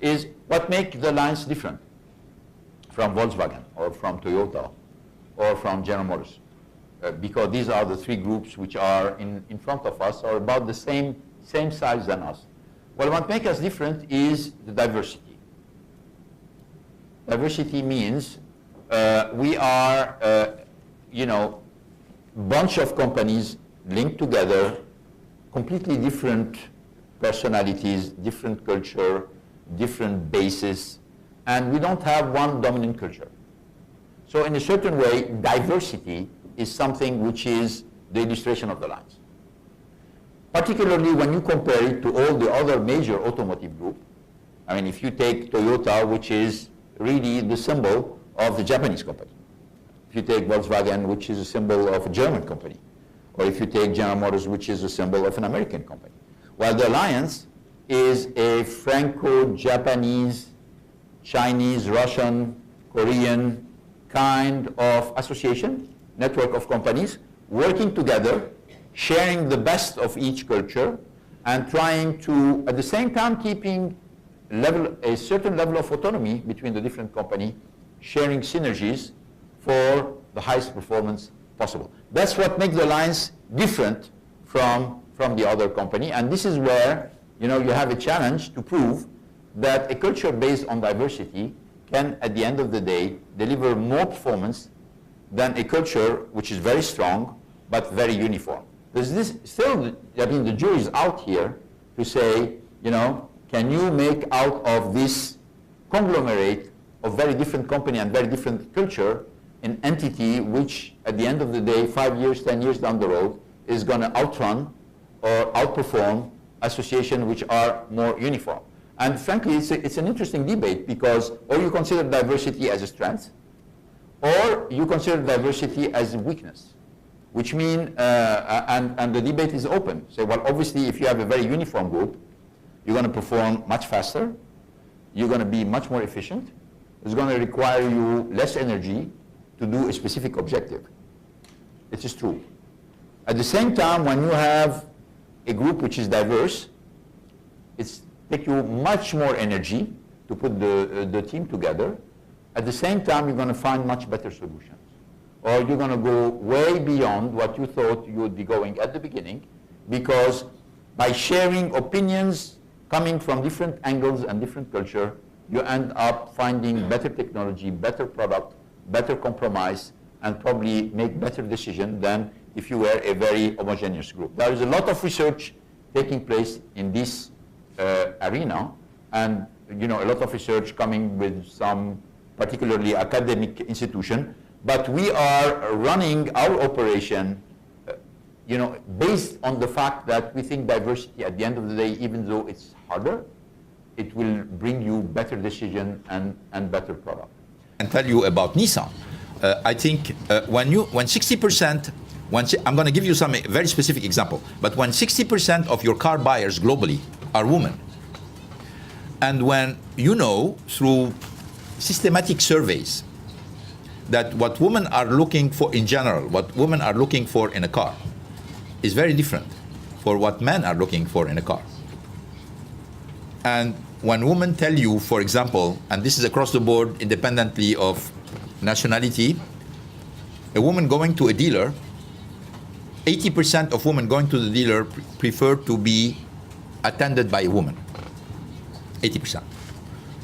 is what makes the lines different from Volkswagen or from Toyota or from General Motors. Because these are the three groups which are in front of us, are about the same size than us. Well, what makes us different is the diversity. Diversity means we are, bunch of companies linked together, completely different personalities, different culture, different bases, and we don't have one dominant culture. So in a certain way, diversity is something which is the illustration of the lines. Particularly when you compare it to all the other major automotive groups. I mean, if you take Toyota, which is really the symbol of the Japanese company. If you take Volkswagen, which is a symbol of a German company. Or if you take General Motors, which is a symbol of an American company. While the Alliance is a Franco-Japanese, Chinese, Russian, Korean kind of association, network of companies, working together, sharing the best of each culture, and trying to, at the same time, keeping a certain level of autonomy between the different companies, sharing synergies for the highest performance possible. That's what makes the lines different from the other company, and this is where you have a challenge to prove that a culture based on diversity can, at the end of the day, deliver more performance than a culture which is very strong but very uniform. There's this still, the jury is out here to say, can you make out of this conglomerate of very different company and very different culture an entity which, at the end of the day, 5 years, 10 years down the road, is going to outrun or outperform associations which are more uniform. And frankly, it's an interesting debate because or you consider diversity as a strength, or you consider diversity as a weakness, which means, and the debate is open. Say, well, obviously, if you have a very uniform group, you're going to perform much faster, you're going to be much more efficient, it's going to require you less energy to do a specific objective. It is true. At the same time, when you have a group which is diverse, it's take you much more energy to put the team together. At the same time, you're going to find much better solutions. Or you're going to go way beyond what you thought you would be going at the beginning, because by sharing opinions coming from different angles and different culture, you end up finding better technology, better product, better compromise, and probably make better decisions than if you were a very homogeneous group. There is a lot of research taking place in this arena, and a lot of research coming with some particularly academic institution, but we are running our operation based on the fact that we think diversity at the end of the day, even though it's harder, it will bring you better decision and better product. And tell you about Nissan. I think when 60%, I'm going to give you some very specific example, but when 60% of your car buyers globally are women, and when through systematic surveys that what women are looking for in general, what women are looking for in a car is very different for what men are looking for in a car. And when women tell you, for example, and this is across the board independently of nationality, a woman going to a dealer, 80% of women going to the dealer prefer to be attended by a woman. 80%.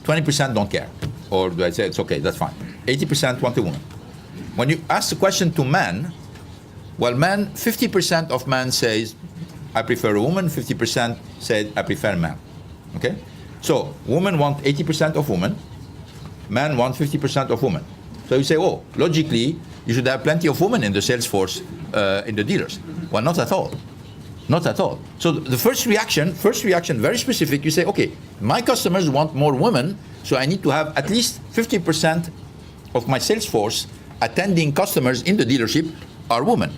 20% don't care. Or do I say it's okay, that's fine. 80% want a woman. When you ask the question to men, well, 50% of men says, I prefer a woman, 50% said, I prefer a man. Okay? So, women want 80% of women, men want 50% of women. So you say, oh, logically, you should have plenty of women in the sales force, in the dealers. Well, not at all. Not at all. So the first reaction, very specific, you say, okay, my customers want more women, so I need to have at least 50% of my sales force attending customers in the dealership are women.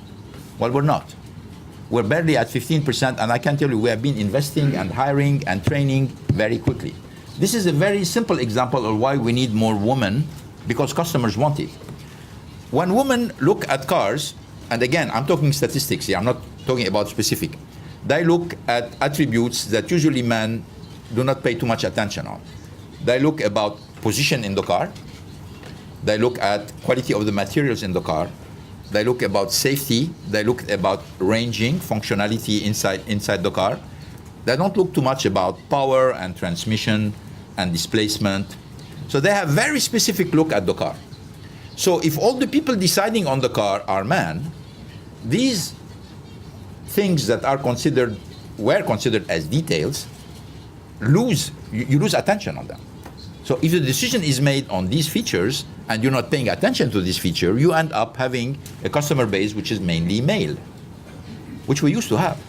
Well, we're not. We're barely at 15%, and I can tell you we have been investing and hiring and training very quickly. This is a very simple example of why we need more women, because customers want it. When women look at cars, and again, I'm talking statistics here, I'm not talking about specific, they look at attributes that usually men do not pay too much attention on. They look about position in the car. They look at quality of the materials in the car. They look about safety. They look about ranging, functionality inside the car. They don't look too much about power and transmission and displacement. So they have very specific look at the car. So if all the people deciding on the car are men, these things that were considered as details, you lose attention on them. So if the decision is made on these features and you're not paying attention to this feature, you end up having a customer base which is mainly male, which we used to have.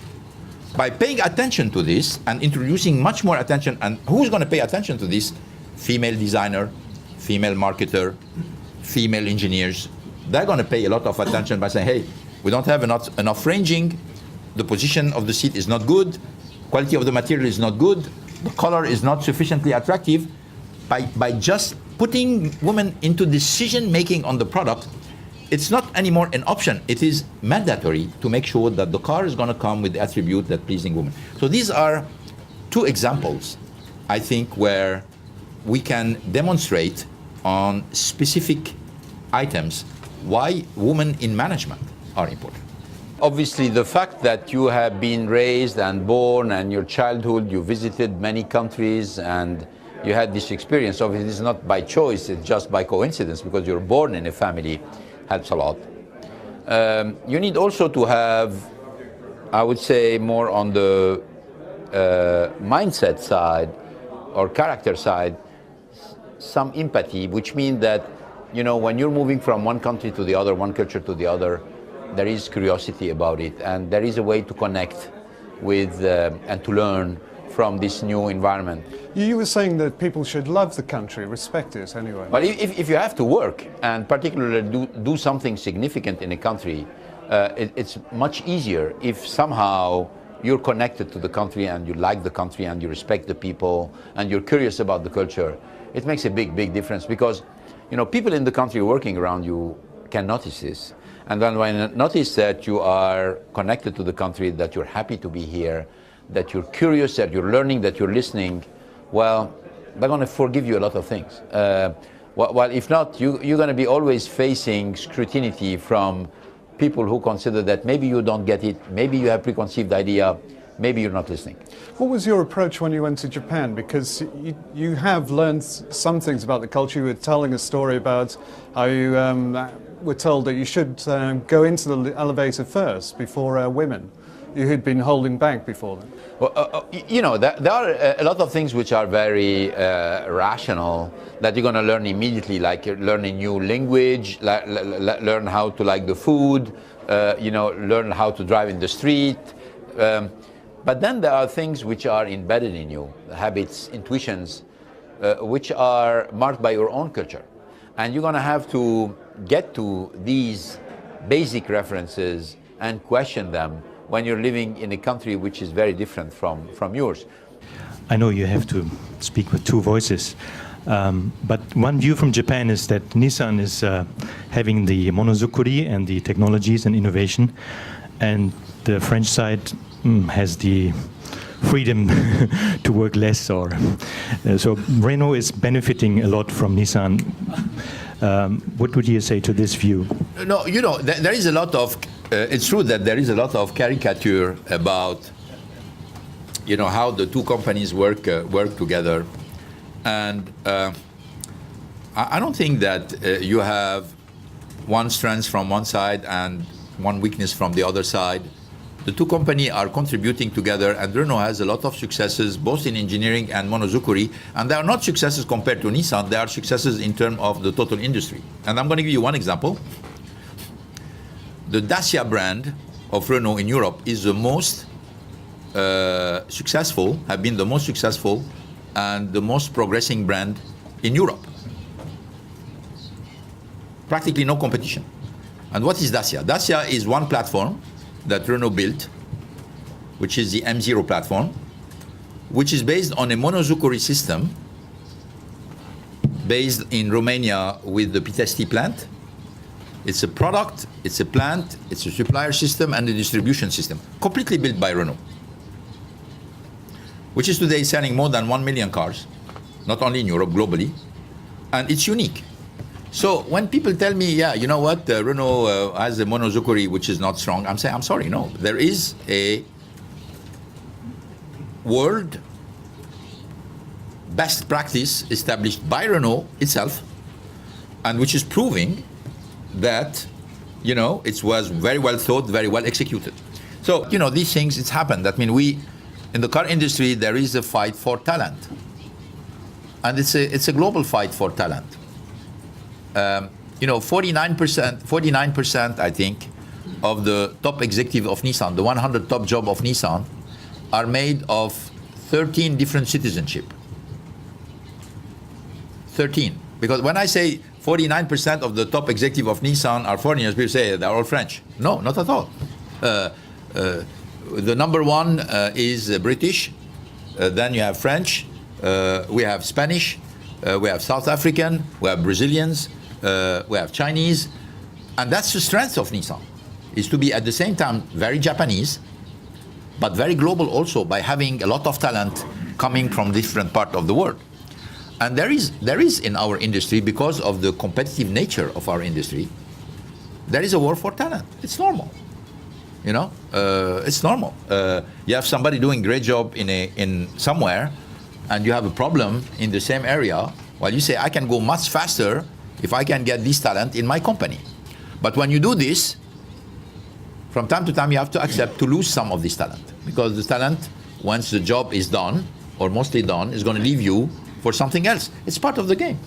By paying attention to this and introducing much more attention, and who's going to pay attention to this? Female designer, female marketer, female engineers. They're going to pay a lot of attention by saying, hey, we don't have enough ranging, the position of the seat is not good, quality of the material is not good, the color is not sufficiently attractive. By just putting women into decision making on the product, it's not anymore an option. It is mandatory to make sure that the car is going to come with the attribute that pleasing women. So these are two examples, I think, where we can demonstrate on specific items why women in management are important. Obviously, the fact that you have been raised and born and your childhood, you visited many countries and you had this experience. Obviously, it's not by choice, it's just by coincidence because you're born in a family, helps a lot. You need also to have, I would say, more on the mindset side or character side, some empathy, which means that, you know, when you're moving from one country to the other, one culture to the other, there is curiosity about it, and there is a way to connect with and to learn from this new environment. You were saying that people should love the country, respect it anyway. But if you have to work, and particularly do something significant in a country, it's much easier if somehow you're connected to the country and you like the country and you respect the people and you're curious about the culture. It makes a big, big difference because, you know, people in the country working around you can notice this. And then when they notice that you are connected to the country, that you're happy to be here, that you're curious, that you're learning, that you're listening, well, they're going to forgive you a lot of things. Well, if not, you're going to be always facing scrutiny from people who consider that maybe you don't get it, maybe you have preconceived idea, maybe you're not listening. What was your approach when you went to Japan? Because you have learned some things about the culture. You were telling a story about how you were told that you should go into the elevator first before women. You had been holding back before then. Well, you know, there are a lot of things which are very rational that you're going to learn immediately, like learn a new language, learn how to like the food, you know, learn how to drive in the street. But then there are things which are embedded in you, habits, intuitions, which are marked by your own culture. And you're going to have to get to these basic references and question them when you're living in a country which is very different from yours. I know you have to speak with two voices, but one view from Japan is that Nissan is having the monozukuri and the technologies and innovation, and the French side has the freedom to work less, or so Renault is benefiting a lot from Nissan. What would you say to this view? No, you know, there is a lot of, it's true that there is a lot of caricature about, you know, how the two companies work together. And I don't think that you have one strength from one side and one weakness from the other side. The two companies are contributing together, and Renault has a lot of successes both in engineering and monozukuri, and they are not successes compared to Nissan, they are successes in terms of the total industry. And I'm going to give you one example. The Dacia brand of Renault in Europe is the most successful, have been the most successful and the most progressing brand in Europe. Practically no competition. And what is Dacia? Dacia is one platform that Renault built, which is the M0 platform, which is based on a monozukuri system based in Romania with the Pitești plant. It's a product, it's a plant, it's a supplier system and a distribution system, completely built by Renault, which is today selling more than 1 million cars not only in Europe, globally, and it's unique. So when people tell me, yeah, you know what, Renault has a monozukuri which is not strong, I'm saying, I'm sorry, no. There is a world best practice established by Renault itself, and which is proving that, it was very well thought, very well executed. So, these things, it's happened. I mean, in the car industry, there is a fight for talent. And it's a global fight for talent. 49%, I think, of the top executive of Nissan, the 100 top job of Nissan, are made of 13 different citizenship. 13. Because when I say 49% of the top executive of Nissan are foreigners, people say they're all French. No, not at all. The number one is British. Then you have French. We have Spanish. We have South African. We have Brazilians. We have Chinese. And that's the strength of Nissan, is to be at the same time very Japanese, but very global also, by having a lot of talent coming from different parts of the world. And there is in our industry, because of the competitive nature of our industry, there is a war for talent. It's normal. It's normal. You have somebody doing a great job in somewhere, and you have a problem in the same area. Well, you say, I can go much faster if I can get this talent in my company. But when you do this, from time to time, you have to accept to lose some of this talent, because the talent, once the job is done, or mostly done, is going to leave you for something else. It's part of the game.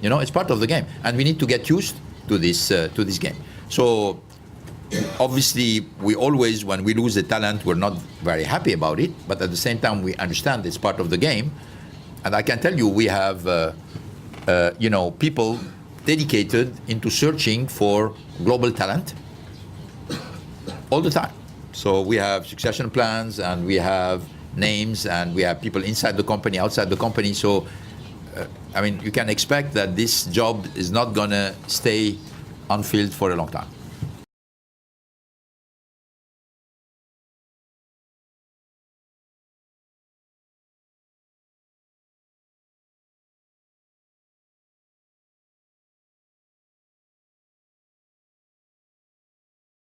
It's part of the game. And we need to get used to this game. So, obviously, we always, when we lose the talent, we're not very happy about it, but at the same time, we understand it's part of the game. And I can tell you, we have, people dedicated into searching for global talent all the time. So we have succession plans, and we have names, and we have people inside the company, outside the company. So, you can expect that this job is not going to stay unfilled for a long time.